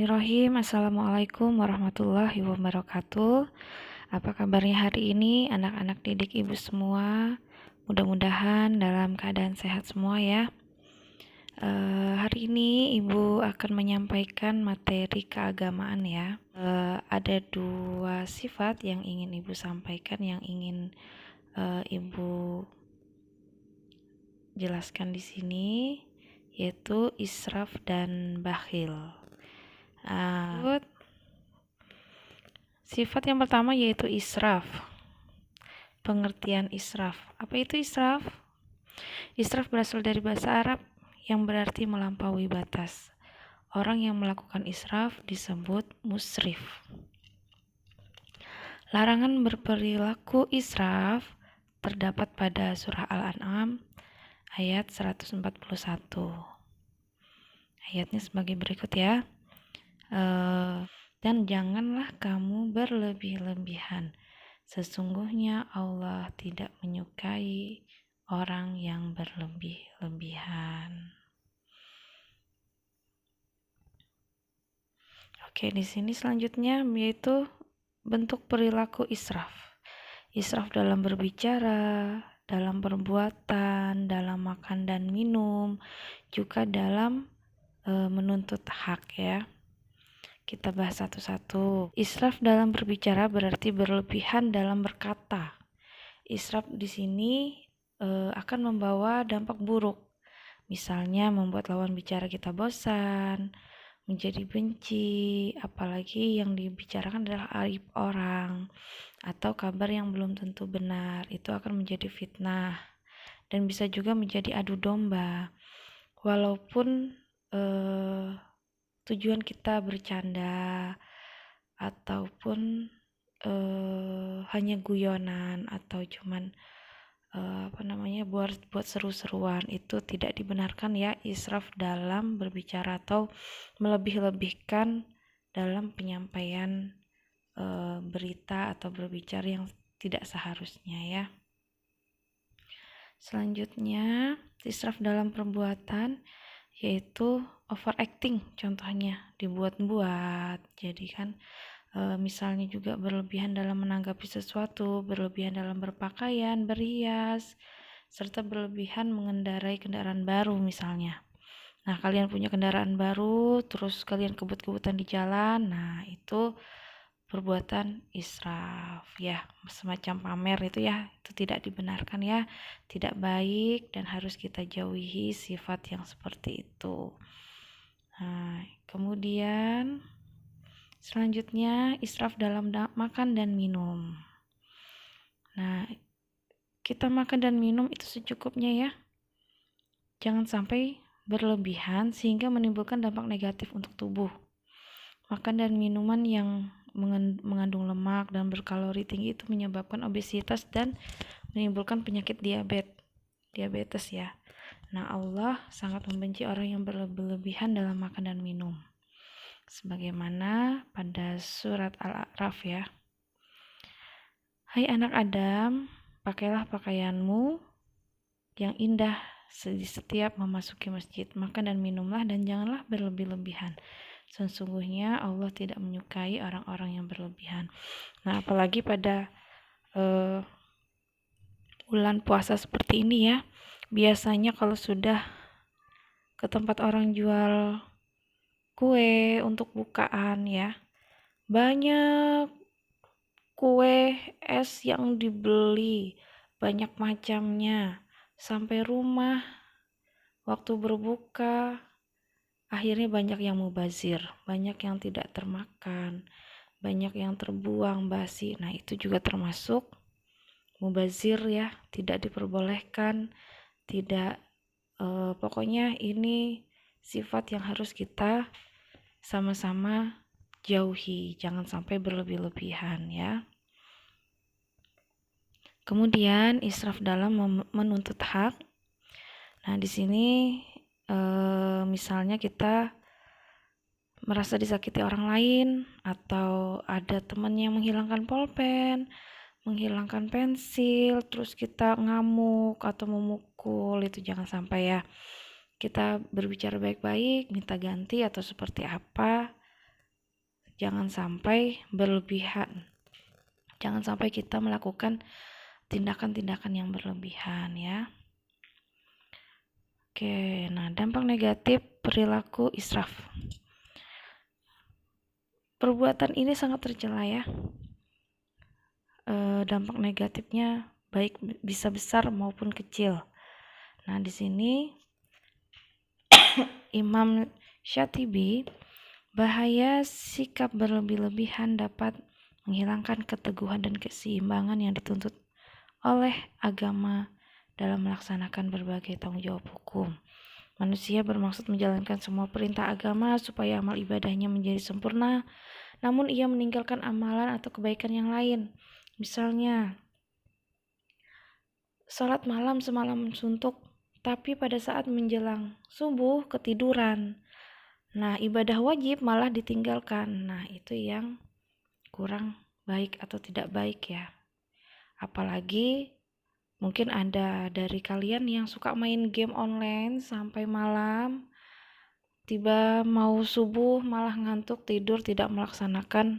Bismillahirrahmanirrahim. Assalamualaikum warahmatullahi wabarakatuh. Apa kabarnya hari ini anak-anak didik ibu semua? Mudah-mudahan dalam keadaan sehat semua ya. Hari ini ibu akan menyampaikan materi keagamaan ya. Ada dua sifat yang ingin ibu sampaikan, yang ingin ibu jelaskan di sini, yaitu israf dan bakhil. Sifat yang pertama yaitu israf. Pengertian israf. Apa itu israf? Israf berasal dari bahasa Arab yang berarti melampaui batas. Orang yang melakukan israf disebut musrif. Larangan berperilaku israf terdapat pada surah Al-An'am ayat 141. Ayatnya sebagai berikut ya. Dan janganlah kamu berlebih-lebihan. Sesungguhnya Allah tidak menyukai orang yang berlebih-lebihan. Oke, di sini selanjutnya yaitu bentuk perilaku israf. Israf dalam berbicara, dalam perbuatan, dalam makan dan minum, juga dalam menuntut hak ya. Kita bahas satu-satu. Israf dalam berbicara berarti berlebihan dalam berkata. Israf di sini akan membawa dampak buruk. Misalnya membuat lawan bicara kita bosan, menjadi benci, apalagi yang dibicarakan adalah aib orang atau kabar yang belum tentu benar. Itu akan menjadi fitnah dan bisa juga menjadi adu domba. Walaupun tujuan kita bercanda ataupun hanya guyonan atau cuman buat seru-seruan, itu tidak dibenarkan ya, israf dalam berbicara atau melebih-lebihkan dalam penyampaian berita atau berbicara yang tidak seharusnya ya. Selanjutnya, israf dalam perbuatan yaitu overacting, contohnya dibuat-buat. Jadi kan misalnya juga berlebihan dalam menanggapi sesuatu, berlebihan dalam berpakaian, berhias, serta berlebihan mengendarai kendaraan baru misalnya. Nah, kalian punya kendaraan baru, terus kalian kebut-kebutan di jalan, nah itu perbuatan israf ya, semacam pamer itu ya, itu tidak dibenarkan ya, tidak baik dan harus kita jauhi sifat yang seperti itu. Nah, kemudian selanjutnya israf dalam makan dan minum. Nah, kita makan dan minum itu secukupnya ya, jangan sampai berlebihan sehingga menimbulkan dampak negatif untuk tubuh. Makan dan minuman yang mengandung lemak dan berkalori tinggi itu menyebabkan obesitas dan menimbulkan penyakit diabetes ya. Nah, Allah sangat membenci orang yang berlebihan dalam makan dan minum. Sebagaimana pada surat Al-A'raf ya. Hai anak Adam, pakailah pakaianmu yang indah di setiap memasuki masjid. Makan dan minumlah dan janganlah berlebih-lebihan. Sesungguhnya Allah tidak menyukai orang-orang yang berlebihan. Nah, apalagi pada bulan puasa seperti ini ya, biasanya kalau sudah ke tempat orang jual kue untuk bukaan ya, banyak kue es yang dibeli, banyak macamnya, sampai rumah waktu berbuka akhirnya banyak yang mubazir, banyak yang tidak termakan, banyak yang terbuang basi. Nah, itu juga termasuk mubazir ya, tidak diperbolehkan, tidak pokoknya ini sifat yang harus kita sama-sama jauhi, jangan sampai berlebih-lebihan ya. Kemudian israf dalam menuntut hak. Nah, di sini misalnya kita merasa disakiti orang lain, atau ada teman yang menghilangkan pulpen, menghilangkan pensil, terus kita ngamuk atau memukul, itu jangan sampai ya. Kita berbicara baik-baik, minta ganti atau seperti apa, jangan sampai berlebihan. Jangan sampai kita melakukan tindakan-tindakan yang berlebihan ya. Oke, nah dampak negatif perilaku israf. Perbuatan ini sangat tercela ya. Dampak negatifnya baik bisa besar maupun kecil. Nah, di sini Imam Syatibi, bahaya sikap berlebih-lebihan dapat menghilangkan keteguhan dan keseimbangan yang dituntut oleh agama dalam melaksanakan berbagai tanggung jawab hukum. Manusia bermaksud menjalankan semua perintah agama supaya amal ibadahnya menjadi sempurna, namun ia meninggalkan amalan atau kebaikan yang lain. Misalnya, sholat malam semalam suntuk, tapi pada saat menjelang subuh ketiduran. Nah, ibadah wajib malah ditinggalkan. Nah, itu yang kurang baik atau tidak baik ya. Apalagi mungkin ada dari kalian yang suka main game online sampai malam, tiba mau subuh malah ngantuk tidur tidak melaksanakan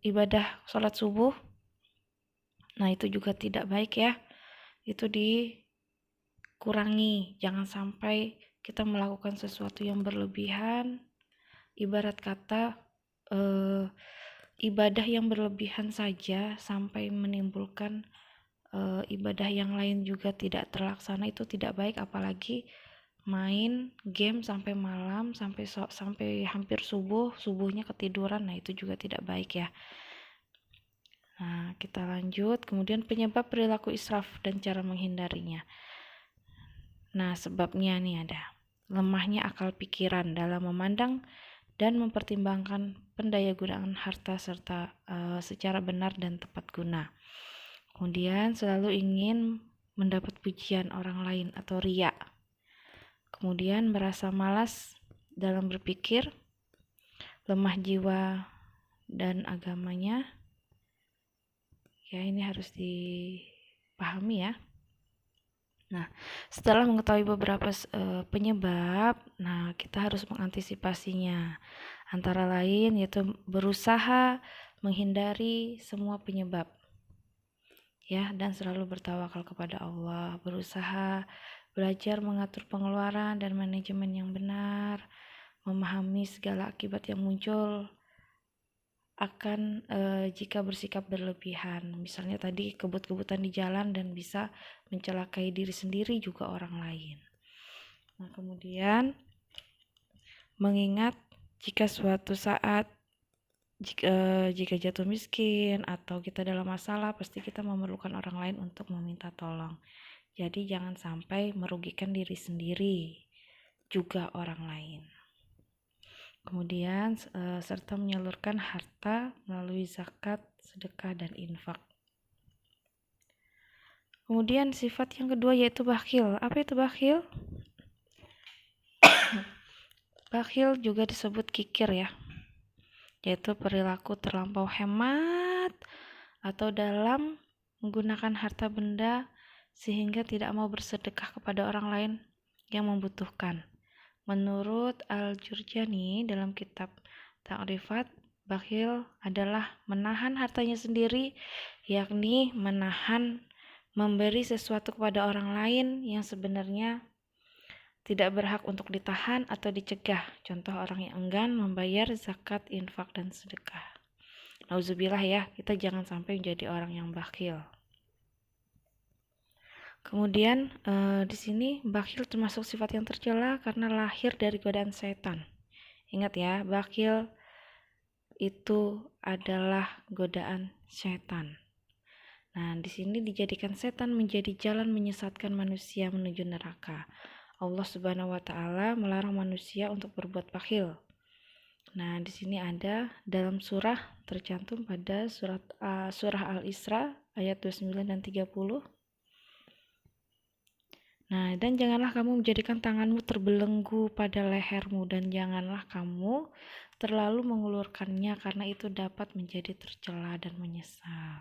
ibadah sholat subuh. Nah, itu juga tidak baik ya. Itu dikurangi. Jangan sampai kita melakukan sesuatu yang berlebihan. Ibarat kata ibadah yang berlebihan saja sampai menimbulkan ibadah yang lain juga tidak terlaksana, itu tidak baik. Apalagi main game sampai malam, sampai hampir subuhnya ketiduran. Nah, itu juga tidak baik ya. Nah, kita lanjut. Kemudian penyebab perilaku israf dan cara menghindarinya. Nah, sebabnya nih ada lemahnya akal pikiran dalam memandang dan mempertimbangkan pendayagunaan harta serta secara benar dan tepat guna. Kemudian selalu ingin mendapat pujian orang lain atau riya. Kemudian merasa malas dalam berpikir, lemah jiwa dan agamanya. Ya, ini harus dipahami ya. Nah, setelah mengetahui beberapa penyebab, nah kita harus mengantisipasinya. Antara lain yaitu berusaha menghindari semua penyebab. Ya, dan selalu bertawakal kepada Allah, berusaha belajar mengatur pengeluaran dan manajemen yang benar, memahami segala akibat yang muncul akan jika bersikap berlebihan. Misalnya tadi kebut-kebutan di jalan dan bisa mencelakai diri sendiri juga orang lain. Nah, kemudian mengingat jika suatu saat jika jatuh miskin atau kita dalam masalah, pasti kita memerlukan orang lain untuk meminta tolong. Jadi jangan sampai merugikan diri sendiri, juga orang lain. Kemudian serta menyalurkan harta melalui zakat, sedekah, dan infak. Kemudian sifat yang kedua yaitu bakhil. Apa itu bakhil? Bakhil juga disebut kikir ya, yaitu perilaku terlampau hemat atau dalam menggunakan harta benda sehingga tidak mau bersedekah kepada orang lain yang membutuhkan. Menurut Al-Jurjani dalam kitab Ta'rifat, bakhil adalah menahan hartanya sendiri, yakni menahan memberi sesuatu kepada orang lain yang sebenarnya tidak berhak untuk ditahan atau dicegah. Contoh orang yang enggan membayar zakat, infak, dan sedekah. Nauzubillah ya, kita jangan sampai menjadi orang yang bakhil. Kemudian di sini bakhil termasuk sifat yang tercela karena lahir dari godaan setan. Ingat ya, bakhil itu adalah godaan setan. Nah, di sini dijadikan setan menjadi jalan menyesatkan manusia menuju neraka. Allah Subhanahu wa taala melarang manusia untuk berbuat bakhil. Nah, di sini ada dalam surah tercantum pada surah Al-Isra ayat 29 dan 30. Nah, dan janganlah kamu menjadikan tanganmu terbelenggu pada lehermu, dan janganlah kamu terlalu mengulurkannya karena itu dapat menjadi tercela dan menyesal.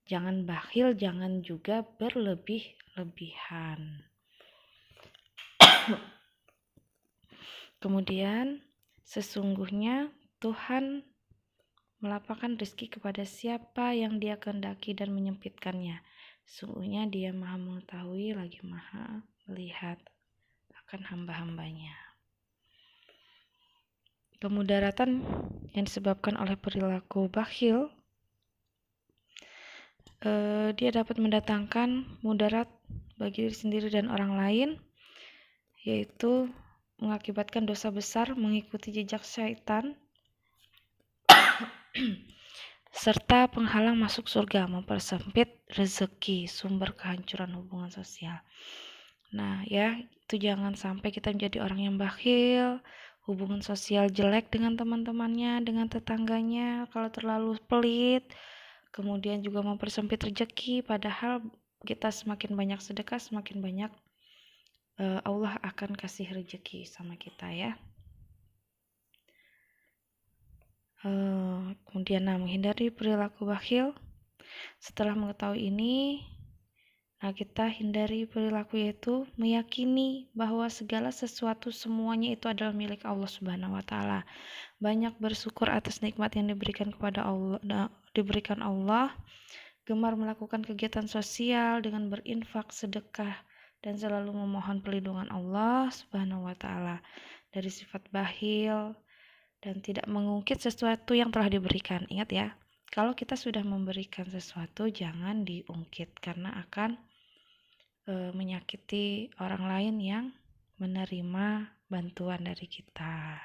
Jangan bakhil, jangan juga berlebih-lebihan. Kemudian sesungguhnya Tuhan melapangkan rezeki kepada siapa yang Dia kehendaki dan menyempitkannya. Sesungguhnya Dia Maha mengetahui lagi Maha melihat akan hamba-hambanya. Kemudaratan yang disebabkan oleh perilaku bakhil, dia dapat mendatangkan mudarat bagi diri sendiri dan orang lain, yaitu mengakibatkan dosa besar, mengikuti jejak syaitan, serta penghalang masuk surga, mempersempit rezeki, sumber kehancuran hubungan sosial. Nah ya, itu jangan sampai kita menjadi orang yang bakhil, hubungan sosial jelek dengan teman-temannya, dengan tetangganya, kalau terlalu pelit, kemudian juga mempersempit rezeki, padahal kita semakin banyak sedekah, semakin banyak Allah akan kasih rezeki sama kita ya. Kemudian menghindari perilaku bakhil. Setelah mengetahui ini, kita hindari perilaku yaitu meyakini bahwa segala sesuatu semuanya itu adalah milik Allah Subhanahu wa taala. Banyak bersyukur atas nikmat yang diberikan Allah, gemar melakukan kegiatan sosial dengan berinfak, sedekah, dan selalu memohon perlindungan Allah Subhanahu wa taala dari sifat bakhil dan tidak mengungkit sesuatu yang telah diberikan. Ingat ya, kalau kita sudah memberikan sesuatu jangan diungkit karena akan menyakiti orang lain yang menerima bantuan dari kita.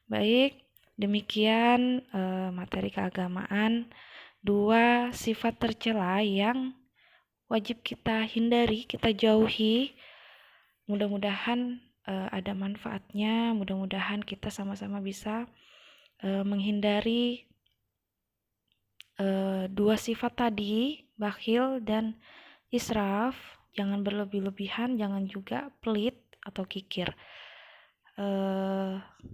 Baik, demikian materi keagamaan, 2 sifat tercela yang wajib kita hindari, kita jauhi. Mudah-mudahan ada manfaatnya, mudah-mudahan kita sama-sama bisa menghindari 2 sifat tadi, bakhil dan israf. Jangan berlebih-lebihan, jangan juga pelit atau kikir.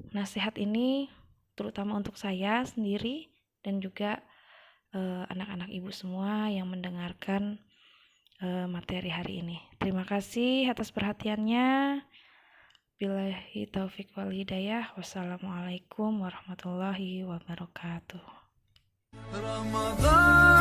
Nasihat ini terutama untuk saya sendiri dan juga anak-anak ibu semua yang mendengarkan materi hari ini. Terima kasih atas perhatiannya. Billahi taufik wal hidayah. Wassalamualaikum warahmatullahi wabarakatuh. Ramadan